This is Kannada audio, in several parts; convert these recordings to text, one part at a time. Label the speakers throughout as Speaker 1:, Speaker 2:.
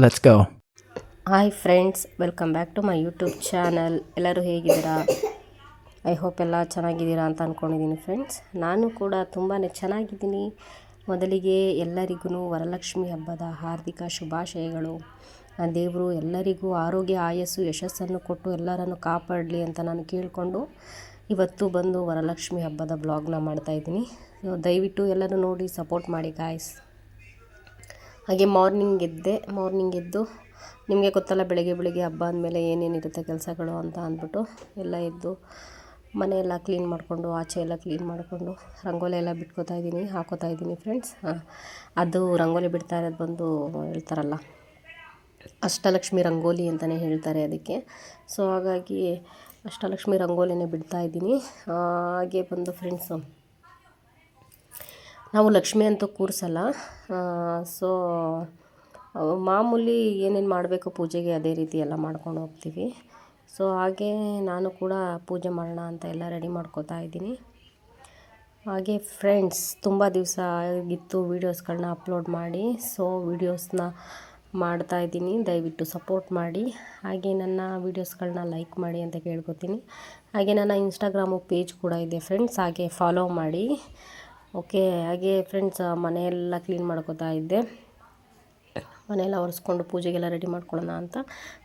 Speaker 1: Let's go.
Speaker 2: Hi friends, welcome back to my YouTube channel. ಎಲ್ಲರೂ ಹೇಗಿದ್ದೀರಾ? ಐ ಹೋಪ್ ಎಲ್ಲ ಚೆನ್ನಾಗಿದ್ದೀರಾ ಅಂತ ಅಂದ್ಕೊಂಡಿದ್ದೀನಿ ಫ್ರೆಂಡ್ಸ್. ನಾನು ಕೂಡ ತುಂಬಾ ಚೆನ್ನಾಗಿದ್ದೀನಿ. ಮೊದಲಿಗೆ ಎಲ್ಲರಿಗೂ ವರಲಕ್ಷ್ಮಿ ಹಬ್ಬದ ಹಾರ್ದಿಕ ಶುಭಾಶಯಗಳು. ದೇವರು ಎಲ್ಲರಿಗೂ ಆರೋಗ್ಯ, ಆಯಸ್ಸು, ಯಶಸ್ಸನ್ನು ಕೊಟ್ಟು ಎಲ್ಲರನ್ನು ಕಾಪಾಡಲಿ ಅಂತ ನಾನು ಕೇಳಿಕೊಂಡು ಇವತ್ತು ಬಂದು ವರಲಕ್ಷ್ಮಿ ಹಬ್ಬದ ಬ್ಲಾಗ್ನ ಮಾಡ್ತಾಯಿದ್ದೀನಿ. ದಯವಿಟ್ಟು ಎಲ್ಲರೂ ನೋಡಿ ಸಪೋರ್ಟ್ ಮಾಡಿ ಗಾಯ್ಸ್. ಹಾಗೆ ಮಾರ್ನಿಂಗ್ ಎದ್ದು ನಿಮಗೆ ಗೊತ್ತಲ್ಲ, ಬೆಳಗ್ಗೆ ಹಬ್ಬ ಅಂದಮೇಲೆ ಏನೇನಿರುತ್ತೆ ಕೆಲಸಗಳು ಅಂತ ಅಂದ್ಬಿಟ್ಟು ಎಲ್ಲ ಎದ್ದು ಮನೆಯೆಲ್ಲ ಕ್ಲೀನ್ ಮಾಡಿಕೊಂಡು, ಆಚೆ ಎಲ್ಲ ಕ್ಲೀನ್ ಮಾಡಿಕೊಂಡು ರಂಗೋಲಿ ಎಲ್ಲ ಹಾಕೋತಾ ಇದ್ದೀನಿ ಫ್ರೆಂಡ್ಸ್. ಅದು ರಂಗೋಲಿ ಬಿಡ್ತಾ ಇರೋದು ಬಂದು ಹೇಳ್ತಾರಲ್ಲ, ಅಷ್ಟಲಕ್ಷ್ಮಿ ರಂಗೋಲಿ ಅಂತಲೇ ಹೇಳ್ತಾರೆ ಅದಕ್ಕೆ. ಸೊ ಹಾಗಾಗಿ ಅಷ್ಟಲಕ್ಷ್ಮಿ ರಂಗೋಲಿನೇ ಬಿಡ್ತಾ ಇದ್ದೀನಿ. ಹಾಗೆ ಬಂದು ಫ್ರೆಂಡ್ಸು, ನಾವು ಲಕ್ಷ್ಮಿ ಅಂತೂ ಕೂರಿಸಲ್ಲ. ಸೊ ಮಾಮೂಲಿ ಏನೇನು ಮಾಡಬೇಕು ಪೂಜೆಗೆ ಅದೇ ರೀತಿ ಎಲ್ಲ ಮಾಡ್ಕೊಂಡು ಹೋಗ್ತೀವಿ. ಸೊ ಹಾಗೆ ನಾನು ಕೂಡ ಪೂಜೆ ಮಾಡೋಣ ಅಂತ ಎಲ್ಲ ರೆಡಿ ಮಾಡ್ಕೋತಾ ಇದ್ದೀನಿ. ಹಾಗೆ ಫ್ರೆಂಡ್ಸ್, ತುಂಬ ದಿವಸ ಆಗಿತ್ತು ವೀಡಿಯೋಸ್ಗಳನ್ನ ಅಪ್ಲೋಡ್ ಮಾಡಿ. ಸೊ ವೀಡಿಯೋಸ್ನ ಮಾಡ್ತಾಯಿದ್ದೀನಿ, ದಯವಿಟ್ಟು ಸಪೋರ್ಟ್ ಮಾಡಿ. ಹಾಗೆ ನನ್ನ ವೀಡಿಯೋಸ್ಗಳನ್ನ ಲೈಕ್ ಮಾಡಿ ಅಂತ ಕೇಳ್ಕೊತೀನಿ. ಹಾಗೆ ನನ್ನ ಇನ್ಸ್ಟಾಗ್ರಾಮು ಪೇಜ್ ಕೂಡ ಇದೆ ಫ್ರೆಂಡ್ಸ್, ಹಾಗೆ ಫಾಲೋ ಮಾಡಿ. ಓಕೆ. ಹಾಗೆ ಫ್ರೆಂಡ್ಸ್, ಮನೆಯೆಲ್ಲ ಕ್ಲೀನ್ ಮಾಡ್ಕೋತಾ ಇದ್ದೆ. ಮನೆಯೆಲ್ಲ ಒರೆಸ್ಕೊಂಡು ಪೂಜೆಗೆಲ್ಲ ರೆಡಿ ಮಾಡ್ಕೊಳ್ಳೋಣ ಅಂತ.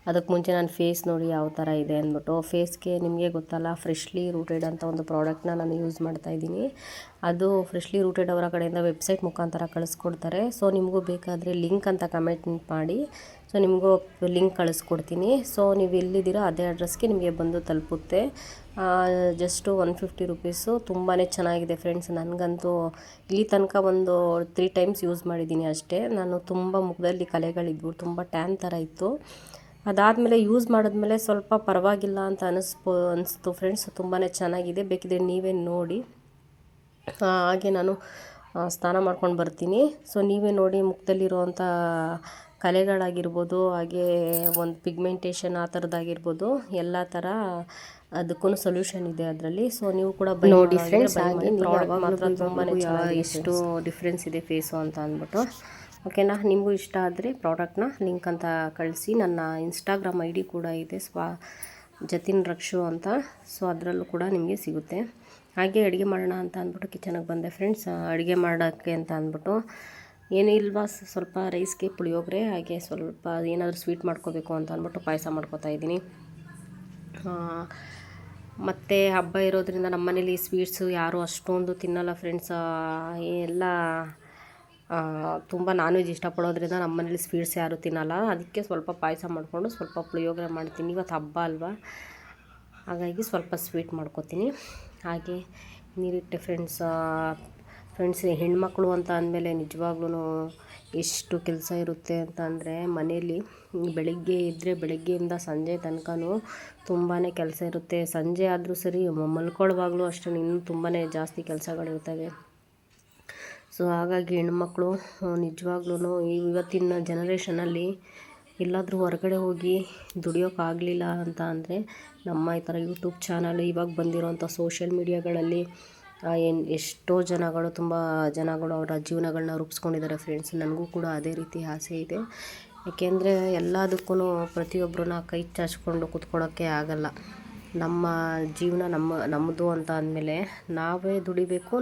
Speaker 2: ಅದಕ್ಕೆ ಮುಂಚೆ ನಾನು ಫೇಸ್ ನೋಡಿ ಯಾವ ಥರ ಇದೆ ಅಂದ್ಬಿಟ್ಟು, ಫೇಸ್ಗೆ ನಿಮಗೆ ಗೊತ್ತಲ್ಲ, ಫ್ರೆಶ್ಲಿ ರೂಟೆಡ್ ಅಂತ ಒಂದು ಪ್ರಾಡಕ್ಟ್ನ ನಾನು ಯೂಸ್ ಮಾಡ್ತಾಯಿದ್ದೀನಿ. ಅದು ಫ್ರೆಶ್ಲಿ ರೂಟೆಡ್ ಅವರ ಕಡೆಯಿಂದ ವೆಬ್ಸೈಟ್ ಮುಖಾಂತರ ಕಳಿಸ್ಕೊಡ್ತಾರೆ. ಸೊ ನಿಮಗೂ ಬೇಕಾದರೆ ಲಿಂಕ್ ಅಂತ ಕಮೆಂಟ್ ಮಾಡಿ, ಸೊ ನಿಮಗೂ ಲಿಂಕ್ ಕಳಿಸ್ಕೊಡ್ತೀನಿ. ಸೊ ನೀವು ಎಲ್ಲಿದ್ದೀರೋ ಅದೇ ಅಡ್ರೆಸ್ಗೆ ನಿಮಗೆ ಬಂದು ತಲುಪುತ್ತೆ. Just 150 rupees. ತುಂಬಾ ಚೆನ್ನಾಗಿದೆ ಫ್ರೆಂಡ್ಸ್. ನನಗಂತೂ ಇಲ್ಲಿ ತನಕ ಒಂದು 3 ಟೈಮ್ಸ್ ಯೂಸ್ ಮಾಡಿದ್ದೀನಿ ಅಷ್ಟೇ. ನಾನು ತುಂಬ ಮುಖದಲ್ಲಿ ಕಲೆಗಳಿದ್ವು, ತುಂಬ ಟ್ಯಾನ್ ಥರ ಇತ್ತು. ಅದಾದಮೇಲೆ ಯೂಸ್ ಮಾಡಿದ್ಮೇಲೆ ಸ್ವಲ್ಪ ಪರವಾಗಿಲ್ಲ ಅಂತ ಅನಿಸ್ತು ಫ್ರೆಂಡ್ಸ್. ತುಂಬಾ ಚೆನ್ನಾಗಿದೆ, ಬೇಕಿದ್ರೆ ನೀವೇ ನೋಡಿ. ಹಾಗೆ ನಾನು ಸ್ನಾನ ಮಾಡ್ಕೊಂಡು ಬರ್ತೀನಿ. ಸೊ ನೀವೇ ನೋಡಿ, ಮುಖದಲ್ಲಿರುವಂಥ ಕಲೆಗಳಾಗಿರ್ಬೋದು, ಹಾಗೆ ಒಂದು ಪಿಗ್ಮೆಂಟೇಷನ್ ಆ ಥರದ್ದಾಗಿರ್ಬೋದು, ಎಲ್ಲ ಥರ ಅದಕ್ಕೂ ಸೊಲ್ಯೂಷನ್ ಇದೆ ಅದರಲ್ಲಿ. ಸೊ ನೀವು ಕೂಡ ನೋಡಿ ಫ್ರೆಂಡ್ಸ್. ಹಾಗೆ ಪ್ರಾಡಕ್ಟ್ ಮಾತ್ರ ತುಂಬಾ ಎಷ್ಟು ಡಿಫ್ರೆನ್ಸ್ ಇದೆ ಫೇಸು ಅಂತ ಅಂದ್ಬಿಟ್ಟು. ಓಕೆನಾ? ನಿಮಗೂ ಇಷ್ಟ ಆದರೆ ಪ್ರಾಡಕ್ಟ್ನ ಲಿಂಕ್ ಅಂತ ಕಳಿಸಿ. ನನ್ನ ಇನ್ಸ್ಟಾಗ್ರಾಮ್ ಐ ಡಿ ಕೂಡ ಇದೆ, ಜತಿನ್ ರಕ್ಷು ಅಂತ. ಸೊ ಅದರಲ್ಲೂ ಕೂಡ ನಿಮಗೆ ಸಿಗುತ್ತೆ. ಹಾಗೆ ಅಡುಗೆ ಮಾಡೋಣ ಅಂತ ಅಂದ್ಬಿಟ್ಟು ಕಿಚನಿಗೆ ಬಂದೆ ಫ್ರೆಂಡ್ಸ್. ಅಡುಗೆ ಮಾಡೋಕ್ಕೆ ಅಂತ ಅಂದ್ಬಿಟ್ಟು ಏನೂ ಇಲ್ವಾ, ಸ್ವಲ್ಪ ರೈಸ್ಗೆ ಪುಳಿಯೋಗರೆ, ಹಾಗೆ ಸ್ವಲ್ಪ ಏನಾದರೂ ಸ್ವೀಟ್ ಮಾಡ್ಕೋಬೇಕು ಅಂತ ಅಂದ್ಬಿಟ್ಟು ಪಾಯಸ ಮಾಡ್ಕೋತಾ ಇದ್ದೀನಿ. ಮತ್ತು ಹಬ್ಬ ಇರೋದ್ರಿಂದ ನಮ್ಮ ಮನೇಲಿ ಸ್ವೀಟ್ಸು ಯಾರೂ ಅಷ್ಟೊಂದು ತಿನ್ನಲ್ಲ ಫ್ರೆಂಡ್ಸ್. ಎಲ್ಲ ತುಂಬ ನಾನ್ ವೆಜ್ ಇಷ್ಟಪಡೋದ್ರಿಂದ ನಮ್ಮ ಮನೇಲಿ ಸ್ವೀಟ್ಸ್ ಯಾರೂ ತಿನ್ನಲ್ಲ. ಅದಕ್ಕೆ ಸ್ವಲ್ಪ ಪಾಯಸ ಮಾಡಿಕೊಂಡು ಸ್ವಲ್ಪ ಪುಳಿಯೋಗರೆ ಮಾಡ್ತೀನಿ. ಇವತ್ತು ಹಬ್ಬ ಅಲ್ವಾ, ಹಾಗಾಗಿ ಸ್ವಲ್ಪ ಸ್ವೀಟ್ ಮಾಡ್ಕೋತೀನಿ. ಹಾಗೆ ನೀರಿಟ್ಟೆ ಫ್ರೆಂಡ್ಸ್. ಹೆಣ್ಮಕ್ಳು ಅಂತ ಅಂದಮೇಲೆ ನಿಜವಾಗ್ಲೂ ಎಷ್ಟು ಕೆಲಸ ಇರುತ್ತೆ ಅಂತ ಅಂದರೆ, ಮನೇಲಿ ಬೆಳಗ್ಗೆ ಇದ್ದರೆ ಬೆಳಗ್ಗೆಯಿಂದ ಸಂಜೆ ತನಕನೂ ತುಂಬಾ ಕೆಲಸ ಇರುತ್ತೆ. ಸಂಜೆ ಆದರೂ ಸರಿ, ಮಲ್ಕೊಳ್ಳುವಾಗಲೂ ಅಷ್ಟೇ ಇನ್ನೂ ತುಂಬಾ ಜಾಸ್ತಿ ಕೆಲಸಗಳಿರ್ತವೆ. ಸೊ ಹಾಗಾಗಿ ಹೆಣ್ಮಕ್ಳು ನಿಜವಾಗ್ಲೂ ಇವತ್ತಿನ ಜನ್ರೇಷನಲ್ಲಿ ಎಲ್ಲಾದರೂ ಹೊರಗಡೆ ಹೋಗಿ ದುಡಿಯೋಕ್ಕಾಗಲಿಲ್ಲ ಅಂತ ಅಂದರೆ, ನಮ್ಮ ಈ ಥರ ಯೂಟ್ಯೂಬ್ ಚಾನಲ್, ಇವಾಗ ಬಂದಿರೋಂಥ ಸೋಷಿಯಲ್ ಮೀಡಿಯಾಗಳಲ್ಲಿ ಎಷ್ಟೋ ತುಂಬ ಜನಗಳು ಅವರ ಜೀವನಗಳನ್ನ ರೂಪಿಸ್ಕೊಂಡಿದ್ದಾರೆ ಫ್ರೆಂಡ್ಸ್. ನನಗೂ ಕೂಡ ಅದೇ ರೀತಿ ಆಸೆ ಇದೆ. ಏಕೆಂದರೆ ಎಲ್ಲದಕ್ಕೂ ಪ್ರತಿಯೊಬ್ಬರನ್ನ ಕೈ ಚಾಚಿಕೊಂಡು ಕೂತ್ಕೊಳ್ಳೋಕ್ಕೆ ಆಗಲ್ಲ. ನಮ್ಮ ಜೀವನ ನಮ್ಮದು ಅಂತ ಅಂದಮೇಲೆ ನಾವೇ ದುಡಿಬೇಕು.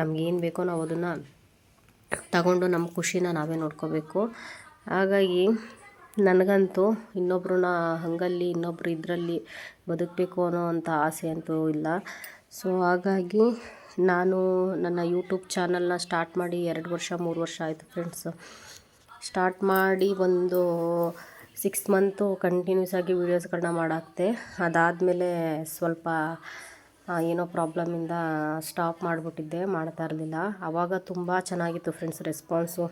Speaker 2: ನಮಗೇನು ಬೇಕೋ ನಾವು ಅದನ್ನು ತಗೊಂಡು ನಮ್ಮ ಖುಷಿನ ನಾವೇ ನೋಡ್ಕೋಬೇಕು. ಹಾಗಾಗಿ ನನಗಂತೂ ಇನ್ನೊಬ್ಬರನ್ನ ಹಂಗಲ್ಲಿ ಇನ್ನೊಬ್ಬರು ಇದರಲ್ಲಿ ಬದುಕಬೇಕು ಅನ್ನೋ ಅಂಥ ಆಸೆ ಅಂತೂ ಇಲ್ಲ. ಸೊ ಹಾಗಾಗಿ ನಾನು ನನ್ನ ಯೂಟ್ಯೂಬ್ ಚಾನಲ್ನ ಸ್ಟಾರ್ಟ್ ಮಾಡಿ 2 ವರ್ಷ 3 ವರ್ಷ ಆಯಿತು ಫ್ರೆಂಡ್ಸು. ಸ್ಟಾರ್ಟ್ ಮಾಡಿ ಒಂದು 6 ಮಂತು ಕಂಟಿನ್ಯೂಸ್ ಆಗಿ ವೀಡಿಯೋಸ್ಗಳನ್ನ ಮಾಡಾಕ್ತೆ. ಅದಾದಮೇಲೆ ಸ್ವಲ್ಪ ಏನೋ ಪ್ರಾಬ್ಲಮಿಂದ ಸ್ಟಾಪ್ ಮಾಡಿಬಿಟ್ಟಿದ್ದೆ, ಮಾಡ್ತಾ ಇರಲಿಲ್ಲ. ಆವಾಗ ತುಂಬ ಚೆನ್ನಾಗಿತ್ತು ಫ್ರೆಂಡ್ಸ್ ರೆಸ್ಪಾನ್ಸು.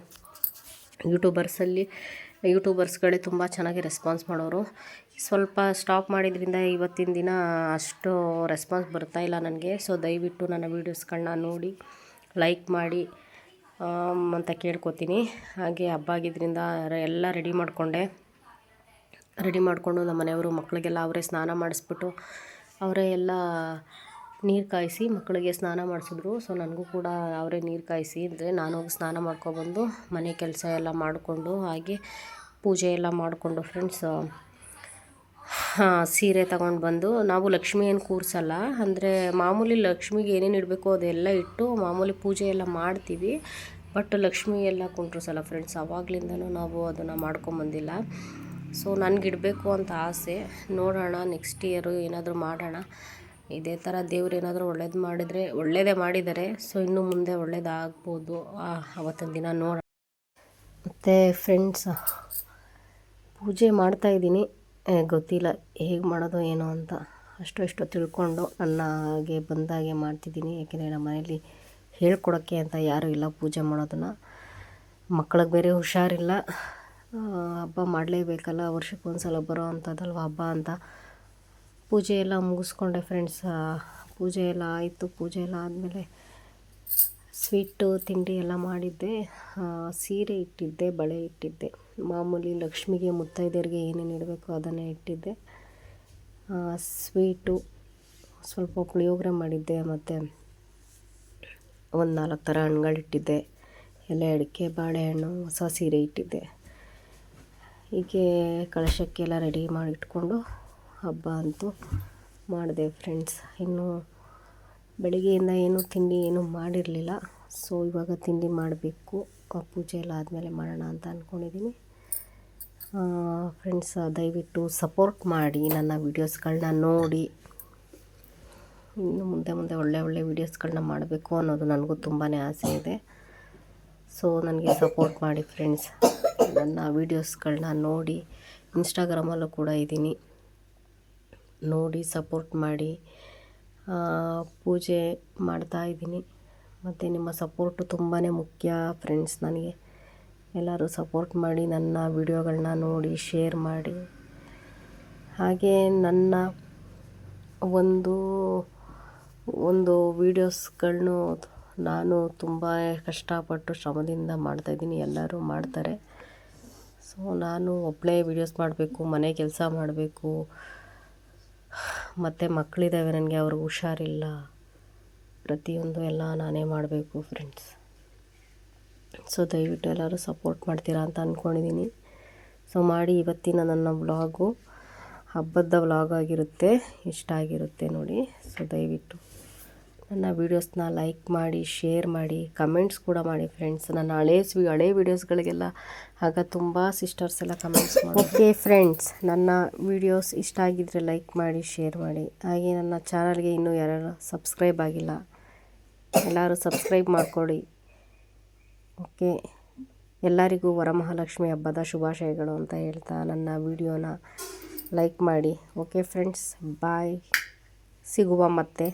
Speaker 2: ಯೂಟ್ಯೂಬರ್ಸ್ಗಳೇ ತುಂಬ ಚೆನ್ನಾಗಿ ರೆಸ್ಪಾನ್ಸ್ ಮಾಡೋರು. ಸ್ವಲ್ಪ ಸ್ಟಾಪ್ ಮಾಡಿದ್ರಿಂದ ಇವತ್ತಿನ ದಿನ ಅಷ್ಟು ರೆಸ್ಪಾನ್ಸ್ ಬರ್ತಾಯಿಲ್ಲ ನನಗೆ. ಸೊ ದಯವಿಟ್ಟು ನನ್ನ ವೀಡಿಯೋಸ್ಗಳನ್ನ ನೋಡಿ ಲೈಕ್ ಮಾಡಿ ಅಂತ ಕೇಳ್ಕೊತೀನಿ. ಹಾಗೆ ಹಬ್ಬ ಆಗಿದ್ದರಿಂದ ಎಲ್ಲ ರೆಡಿ ಮಾಡಿಕೊಂಡು ನಮ್ಮ ಮನೆಯವರು ಮಕ್ಕಳಿಗೆಲ್ಲ ಅವರೇ ಸ್ನಾನ ಮಾಡಿಸ್ಬಿಟ್ಟು ಅವರೇ ಎಲ್ಲ ನೀರು ಕಾಯಿಸಿ ಮಕ್ಕಳಿಗೆ ಸ್ನಾನ ಮಾಡಿಸಿದ್ರು. ಸೊ ನನಗೂ ಕೂಡ ಅವರೇ ನೀರು ಕಾಯಿಸಿ ಅಂದರೆ ನಾನು ಹೋಗಿ ಸ್ನಾನ ಮಾಡ್ಕೊಬಂದು ಮನೆ ಕೆಲಸ ಎಲ್ಲ ಮಾಡಿಕೊಂಡು ಹಾಗೆ ಪೂಜೆ ಎಲ್ಲ ಮಾಡಿಕೊಂಡು ಫ್ರೆಂಡ್ಸ್ ಸೀರೆ ತಗೊಂಡು ಬಂದು, ನಾವು ಲಕ್ಷ್ಮಿ ಏನು ಕೂರಿಸಲ್ಲ, ಅಂದರೆ ಮಾಮೂಲಿ ಲಕ್ಷ್ಮಿಗೆ ಏನೇನು ಇಡಬೇಕು ಅದೆಲ್ಲ ಇಟ್ಟು ಮಾಮೂಲಿ ಪೂಜೆ ಎಲ್ಲ ಮಾಡ್ತೀವಿ. ಬಟ್ ಲಕ್ಷ್ಮಿ ಎಲ್ಲ ಕುಂಡ್ರಿಸಲ್ಲ ಫ್ರೆಂಡ್ಸ್. ಆವಾಗಲಿಂದನೂ ನಾವು ಅದನ್ನು ಮಾಡ್ಕೊಂಬಂದಿಲ್ಲ. ಸೊ ನನಗಿಡಬೇಕು ಅಂತ ಆಸೆ. ನೋಡೋಣ ನೆಕ್ಸ್ಟ್ ಇಯರು ಏನಾದರೂ ಮಾಡೋಣ. ಇದೇ ಥರ ದೇವ್ರು ಏನಾದರೂ ಒಳ್ಳೇದು ಮಾಡಿದರೆ, ಒಳ್ಳೆಯದೇ ಮಾಡಿದ್ದಾರೆ. ಸೊ ಇನ್ನು ಮುಂದೆ ಒಳ್ಳೇದಾಗ್ಬೋದು ಅವತ್ತಿನ ದಿನ ನೋಡೋಣ. ಮತ್ತು ಫ್ರೆಂಡ್ಸ್ ಪೂಜೆ ಮಾಡ್ತಾಯಿದ್ದೀನಿ, ಗೊತ್ತಿಲ್ಲ ಹೇಗೆ ಮಾಡೋದು ಏನೋ ಅಂತ. ಅಷ್ಟು ತಿಳ್ಕೊಂಡು ನನ್ನ ಹಾಗೆ ಬಂದಾಗೆ ಮಾಡ್ತಿದ್ದೀನಿ. ಯಾಕೆಂದರೆ ನಮ್ಮ ಮನೇಲಿ ಹೇಳ್ಕೊಡೋಕ್ಕೆ ಅಂತ ಯಾರೂ ಇಲ್ಲ ಪೂಜೆ ಮಾಡೋದನ್ನು. ಮಕ್ಕಳಿಗೆ ಬೇರೆ ಹುಷಾರಿಲ್ಲ, ಹಬ್ಬ ಮಾಡಲೇಬೇಕಲ್ಲ, ವರ್ಷಕ್ಕೊಂದು ಸಲ ಬರೋ ಅಂಥದ್ದಲ್ವ ಹಬ್ಬ ಅಂತ. ಪೂಜೆ ಎಲ್ಲ ಮುಗಿಸ್ಕೊಂಡೆ ಫ್ರೆಂಡ್ಸ್. ಪೂಜೆ ಎಲ್ಲ ಆಯಿತು. ಪೂಜೆ ಎಲ್ಲ ಆದಮೇಲೆ ಸ್ವೀಟು ತಿಂಡಿ ಎಲ್ಲ ಮಾಡಿದ್ದೆ. ಸೀರೆ ಇಟ್ಟಿದ್ದೆ, ಬಳೆ ಇಟ್ಟಿದ್ದೆ. ಮಾಮೂಲಿ ಲಕ್ಷ್ಮಿಗೆ ಮುತ್ತೈದೆಯರಿಗೆ ಏನೇನು ಇಡಬೇಕು ಅದನ್ನೇ ಇಟ್ಟಿದ್ದೆ. ಸ್ವೀಟು ಸ್ವಲ್ಪ ಪುಳಿಯೋಗರೆ ಮಾಡಿದ್ದೆ. ಮತ್ತು ಒಂದು 4 ಥರ ಹಣ್ಣುಗಳಿಟ್ಟಿದ್ದೆ. ಎಲೆ ಅಡಿಕೆ, ಬಾಳೆಹಣ್ಣು, ಹೊಸ ಸೀರೆ ಇಟ್ಟಿದ್ದೆ. ಹೀಗೆ ಕಳಶಕ್ಕೆಲ್ಲ ರೆಡಿ ಮಾಡಿ ಇಟ್ಕೊಂಡು ಹಬ್ಬ ಅಂತೂ ಮಾಡಿದೆ ಫ್ರೆಂಡ್ಸ್. ಇನ್ನು ಬೆಳಿಗ್ಗೆಯಿಂದ ಏನು ತಿಂಡಿ ಏನೂ ಮಾಡಿರಲಿಲ್ಲ. ಸೊ ಇವಾಗ ತಿಂಡಿ ಮಾಡಬೇಕು. ಪೂಜೆ ಎಲ್ಲ ಆದಮೇಲೆ ಮಾಡೋಣ ಅಂತ ಅಂದ್ಕೊಂಡಿದ್ದೀನಿ. ಫ್ರೆಂಡ್ಸ್ ದಯವಿಟ್ಟು ಸಪೋರ್ಟ್ ಮಾಡಿ, ನನ್ನ ವೀಡಿಯೋಸ್ಗಳನ್ನ ನೋಡಿ. ಇನ್ನು ಮುಂದೆ ಒಳ್ಳೆ ವೀಡಿಯೋಸ್ಗಳನ್ನ ಮಾಡಬೇಕು ಅನ್ನೋದು ನನಗೂ ತುಂಬಾ ಆಸೆ ಇದೆ. ಸೊ ನನಗೆ ಸಪೋರ್ಟ್ ಮಾಡಿ ಫ್ರೆಂಡ್ಸ್. ನನ್ನ ವೀಡಿಯೋಸ್ಗಳನ್ನ ನೋಡಿ. ಇನ್ಸ್ಟಾಗ್ರಾಮಲ್ಲೂ ಕೂಡ ಇದ್ದೀನಿ, ನೋಡಿ ಸಪೋರ್ಟ್ ಮಾಡಿ. ಪೂಜೆ ಮಾಡ್ತಾಯಿದ್ದೀನಿ. ಮತ್ತು ನಿಮ್ಮ ಸಪೋರ್ಟು ತುಂಬಾ ಮುಖ್ಯ ಫ್ರೆಂಡ್ಸ್ ನನಗೆ. ಎಲ್ಲರೂ ಸಪೋರ್ಟ್ ಮಾಡಿ, ನನ್ನ ವಿಡಿಯೋಗಳನ್ನ ನೋಡಿ ಶೇರ್ ಮಾಡಿ. ಹಾಗೆ ನನ್ನ ಒಂದು ವೀಡಿಯೋಸ್ಗಳನ್ನು ನಾನು ತುಂಬ ಕಷ್ಟಪಟ್ಟು ಶ್ರಮದಿಂದ ಮಾಡ್ತಾಯಿದ್ದೀನಿ. ಎಲ್ಲರೂ ಮಾಡ್ತಾರೆ. ಸೊ ನಾನು ಒಬ್ಬಳೇ ವೀಡಿಯೋಸ್ ಮಾಡಬೇಕು, ಮನೆ ಕೆಲಸ ಮಾಡಬೇಕು, ಮತ್ತು ಮಕ್ಕಳಿದ್ದಾವೆ ನನಗೆ, ಅವ್ರಿಗೆ ಹುಷಾರಿಲ್ಲ. ಪ್ರತಿಯೊಂದು ಎಲ್ಲ ನಾನೇ ಮಾಡಬೇಕು ಫ್ರೆಂಡ್ಸ್. ಸೊ ದಯವಿಟ್ಟು ಎಲ್ಲರೂ ಸಪೋರ್ಟ್ ಮಾಡ್ತೀರಾ ಅಂತ ಅಂದ್ಕೊಂಡಿದ್ದೀನಿ. ಸೊ ಮಾಡಿ. ಇವತ್ತಿನ ನನ್ನ ವ್ಲಾಗು ಹಬ್ಬದ ವ್ಲಾಗ್ ಆಗಿರುತ್ತೆ, ಇಷ್ಟ ಆಗಿರುತ್ತೆ ನೋಡಿ. ಸೊ ದಯವಿಟ್ಟು ನನ್ನ ವೀಡಿಯೋಸ್ನ ಲೈಕ್ ಮಾಡಿ, ಶೇರ್ ಮಾಡಿ, ಕಮೆಂಟ್ಸ್ ಕೂಡ ಮಾಡಿ ಫ್ರೆಂಡ್ಸ್. ನನ್ನ ಹಳೆ ವೀಡಿಯೋಸ್ಗಳಿಗೆಲ್ಲ ಆಗ ತುಂಬ ಸಿಸ್ಟರ್ಸ್ ಎಲ್ಲ ಕಮೆಂಟ್ಸ್ ಮಾಡಿ. ಓಕೆ ಫ್ರೆಂಡ್ಸ್, ನನ್ನ ವೀಡಿಯೋಸ್ ಇಷ್ಟ ಆಗಿದ್ದರೆ ಲೈಕ್ ಮಾಡಿ, ಶೇರ್ ಮಾಡಿ. ಹಾಗೆ ನನ್ನ ಚಾನಲ್ಗೆ ಇನ್ನೂ ಯಾರು ಸಬ್ಸ್ಕ್ರೈಬ್ ಆಗಿಲ್ಲ, ಎಲ್ಲರೂ ಸಬ್ಸ್ಕ್ರೈಬ್ ಮಾಡಿಕೊಡಿ. ಓಕೆ, ಎಲ್ಲರಿಗೂ ವರಮಹಾಲಕ್ಷ್ಮಿ ಹಬ್ಬದ ಶುಭಾಶಯಗಳು ಅಂತ ಹೇಳ್ತಾ ನನ್ನ ವಿಡಿಯೋನ ಲೈಕ್ ಮಾಡಿ. ಓಕೆ ಫ್ರೆಂಡ್ಸ್, ಬಾಯ್. ಸಿಗುವ ಮತ್ತೆ.